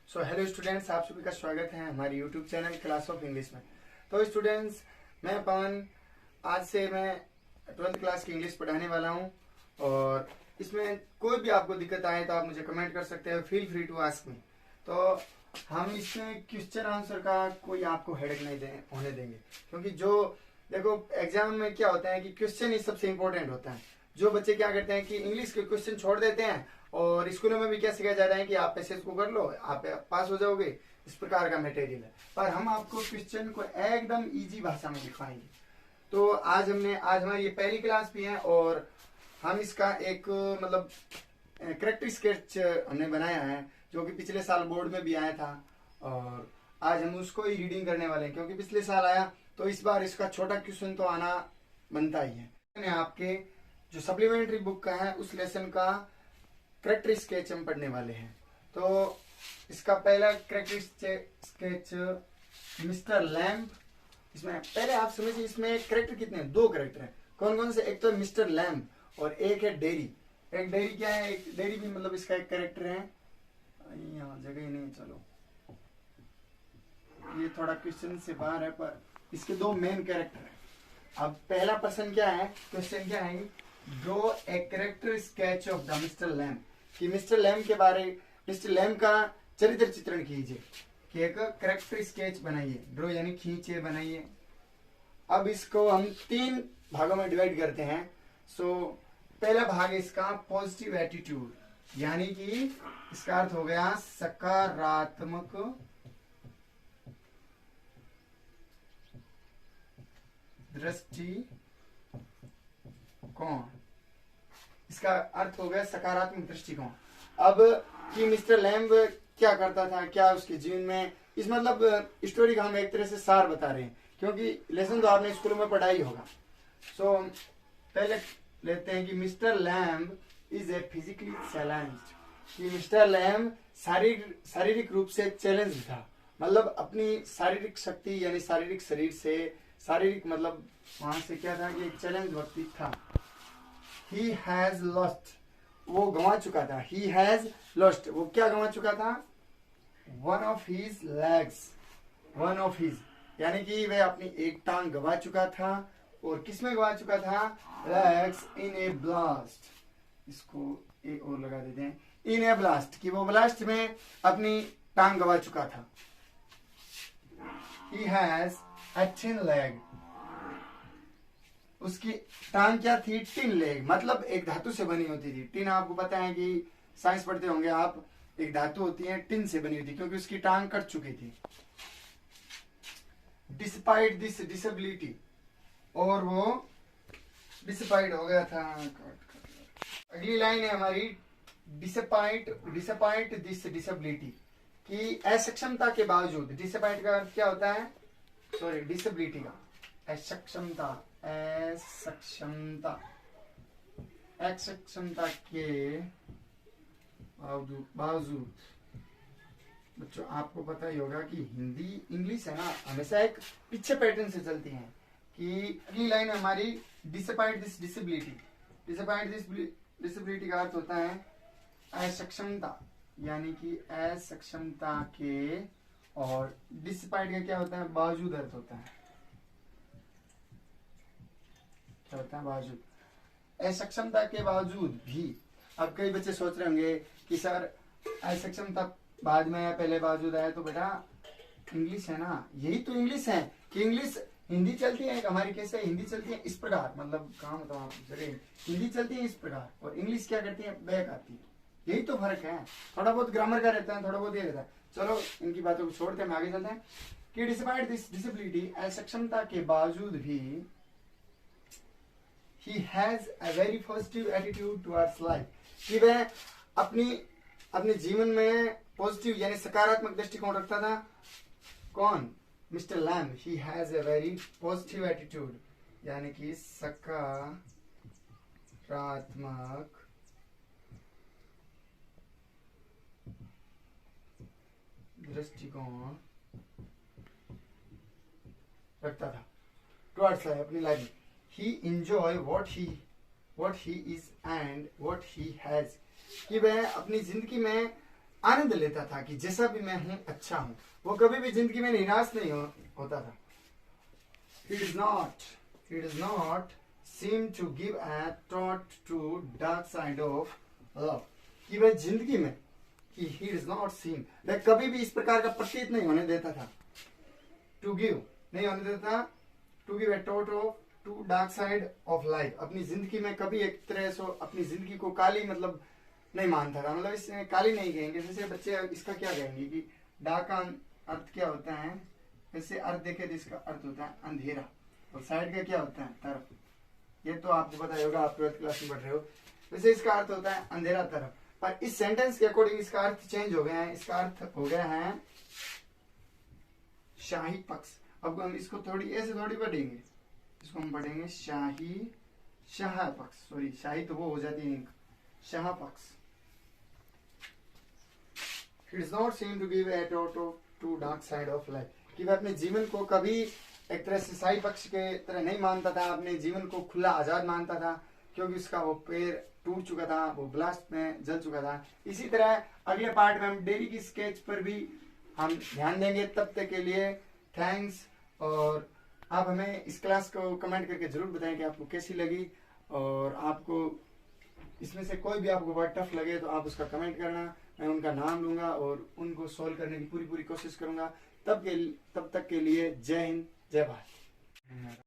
So hello students, आप सभी का स्वागत है हमारे YouTube channel class of English में। तो स्टूडेंट्स, मैं पवन, आज से मैं 12th क्लास की इंग्लिश पढ़ाने वाला हूं और इसमें कोई भी आपको दिक्कत आए तो आप मुझे कमेंट कर सकते हैं। Feel free to ask me. तो हम इसमें क्वेश्चन आंसर का कोई आपको हेडेक नहीं होने देंगे, क्योंकि जो देखो एग्जाम में क्या होता है कि क्वेश्चन ही सबसे इंपॉर्टेंट होता है। जो बच्चे क्या करते हैं कि इंग्लिश के क्वेश्चन छोड़ देते हैं और स्कूलों में भी क्या सिखाया जा रहा है कि आप पैसेज को कर लो, आप पास हो जाओगे, इस प्रकार का मटेरियल है। पर हम आपको क्वेश्चन को एकदम इजी भाषा में दिखाएंगे। तो आज हमारी ये पहली क्लास भी है और हम इसका एक मतलब करेक्टर स्केच हमने बनाया है, जो कि पिछले साल बोर्ड में भी आया था और आज हम उसको ही रीडिंग करने वाले हैं, क्योंकि पिछले साल आया तो इस बार इसका छोटा क्वेश्चन तो आना बनता ही है। आपके जो सप्लीमेंट्री बुक का है उस लेसन का करेक्टर स्केच हम पढ़ने वाले हैं। तो इसका पहला करेक्टर स्केच मिस्टर लैम्प। इसमें पहले आप समझिए, इसमें करेक्टर कितने हैं? 2 करेक्टर हैं। कौन कौन से? एक तो मिस्टर लैम्प और एक है डेरी। एक डेरी क्या है? एक डेरी भी मतलब इसका एक करेक्टर है। यहाँ जगह ही नहीं, चलो ये थोड़ा क्वेश्चन से बाहर है, पर इसके 2 मेन कैरेक्टर है। अब पहला प्रश्न क्या है, क्वेश्चन क्या है? Draw a character sketch of the mister lamp. कि मिस्टर लैम्प के बारे, मिस्टर लैम्प का चरित्र चित्रण कीजिए, कि एक करेक्टर स्केच बनाइए। ड्रॉ यानी खींचे, बनाइए। अब इसको हम 3 भागों में डिवाइड करते हैं। सो पहला भाग है इसका पॉजिटिव एटीट्यूड, यानी कि इसका अर्थ हो गया सकारात्मक दृष्टिकोण। इसका अर्थ हो गया सकारात्मक दृष्टिकोण। अब कि मिस्टर लैम्ब क्या करता था, क्या उसके जीवन में, इस मतलब स्टोरी का हम एक तरह से सार बता रहे हैं, क्योंकि लेसन तो आपने स्कूलों में पढ़ा ही होगा। सो पहले लेते हैं कि mister lamb is a physically challenged. कि मिस्टर लैम्ब शारीरिक रूप से चैलेंज था, मतलब अपनी शारीरिक शक्ति यानी शारीरिक शरीर से, शारीरिक मतलब वहां से क्या था कि एक चैलेंज व्यक्ति था। He has lost, वो गंवा चुका था। He has lost, वो क्या गंवा चुका था? One of his legs, one of his, यानी कि वह अपनी एक टांग गंवा चुका था। और किस में गंवा चुका था? Legs in a blast। इसको एक और लगा देते हैं, in a blast, कि वो ब्लास्ट में अपनी टांग गंवा चुका था। He has a tin leg, उसकी टांग क्या थी? टिन लेग, मतलब एक धातु से बनी होती थी। टिन आपको पता है कि साइंस पढ़ते होंगे आप, एक धातु होती है, टिन से बनी होती, क्योंकि उसकी टांग कट चुकी थी। डिस्पाइट दिस डिसेबिलिटी, और वो डिसअपॉइंट हो गया था। अगली लाइन है हमारी डिसअपॉइंट दिस डिसेबिलिटी, कि असक्षमता के बावजूद। डिसअपॉइंट का अर्थ क्या होता है? सॉरी, डिसेबिलिटी का असक्षमता, असक्षमता के बावजूद। बच्चों आपको पता ही होगा कि हिंदी इंग्लिश है ना, हमेशा एक पीछे पैटर्न से चलती हैं। कि अगली लाइन हमारी disappoint this disability. Disappoint this disability का अर्थ होता है असक्षमता, यानी कि असक्षमता के, और डिसअपॉइंट का क्या होता है? बावजूद अर्थ होता है। क्या होता है? बावजूद, असक्षमता के बावजूद भी। अब कई बच्चे सोच रहे होंगे कि सर असक्षमता बाद में आया, पहले बावजूद आया, तो बेटा इंग्लिश है ना, यही तो इंग्लिश है। कि इंग्लिश हिंदी चलती है हमारी, कैसे हिंदी चलती है? इस प्रकार, मतलब कहाँ बताऊँ जगह, हिंदी चलती है इस प्रकार और इंग्लिश क्या करती है? बैक आती है। यही तो फर्क है। थोड़ा बहुत ग्रामर का रहता है, थोड़ा बहुत ये रहता है। चलो इनकी बातों को छोड़ते हैं, हम आगे चलते हैं। कि डिस्पाइट दिस डिसेबिलिटी, असक्षमता के बावजूद भी, he has a very positive attitude towards life, कि वह अपने जीवन में पॉजिटिव यानी सकारात्मक दृष्टिकोण रखता था। कौन? Mister lamb. he has a very positive attitude, यानी कि सकारात्मक दृष्टिकोण रखता था टुवर्ड्स लाइफ, अपनी लाइफ में। he enjoy what he is and what he has, कि वह अपनी जिंदगी में आनंद लेता था कि जैसा भी मैं हूं अच्छा हूं। वो कभी भी जिंदगी में निराश नहीं होता था। He does not seem to give a thought to dark side of love। कि वह जिंदगी में कि he does not seem, वह कभी भी इस प्रकार का प्रतीत नहीं होने देता था। To give नहीं होने देता था। To give a thought of to dark side of life। अपनी जिंदगी में कभी एक तरह से अपनी जिंदगी को काली मतलब नहीं मानता था। मतलब इसमें काली नहीं कहेंगे, जैसे बच्चे इसका क्या कहेंगे कि डार्क का अर्थ क्या होता है, वैसे अर्थ देखे तो इसका अर्थ होता है अंधेरा, और साइड का क्या होता है तरफ। ये तो आपको पता होगा, आप 12th क्लास में पढ़ रहे हो। वैसे इसका अर्थ होता है अंधेरा तरफ, पर इस सेंटेंस के अकॉर्डिंग इसका अर्थ चेंज हो गया है। इसका अर्थ हो गया है शाही पक्ष। अब हम इसको थोड़ी ऐसे थोड़ी पढ़ेंगे, इसको हम पढ़ेंगे शाह पक्ष। सॉरी, शाही तो वो हो जाती है, शाह पक्ष। He does not seem to give a thought to dark side of life। कि वह अपने जीवन को कभी एक तरह से शाही पक्ष के तरह नहीं मानता था, अपने जीवन को खुला आजाद मानता था, क्योंकि उसका वो पैर टूट चुका था, वो ब्लास्ट में जल चुका था। इसी तरह अगले पार्ट में हम डेली की स्केच पर भी हम ध्यान देंगे। तब तक के लिए थैंक्स। और आप हमें इस क्लास को कमेंट करके जरूर बताएं कि आपको कैसी लगी, और आपको इसमें से कोई भी आपको वर्ड टफ लगे तो आप उसका कमेंट करना। मैं उनका नाम लूंगा और उनको सॉल्व करने की पूरी कोशिश करूंगा। तब तक के लिए जय हिंद, जय भारत।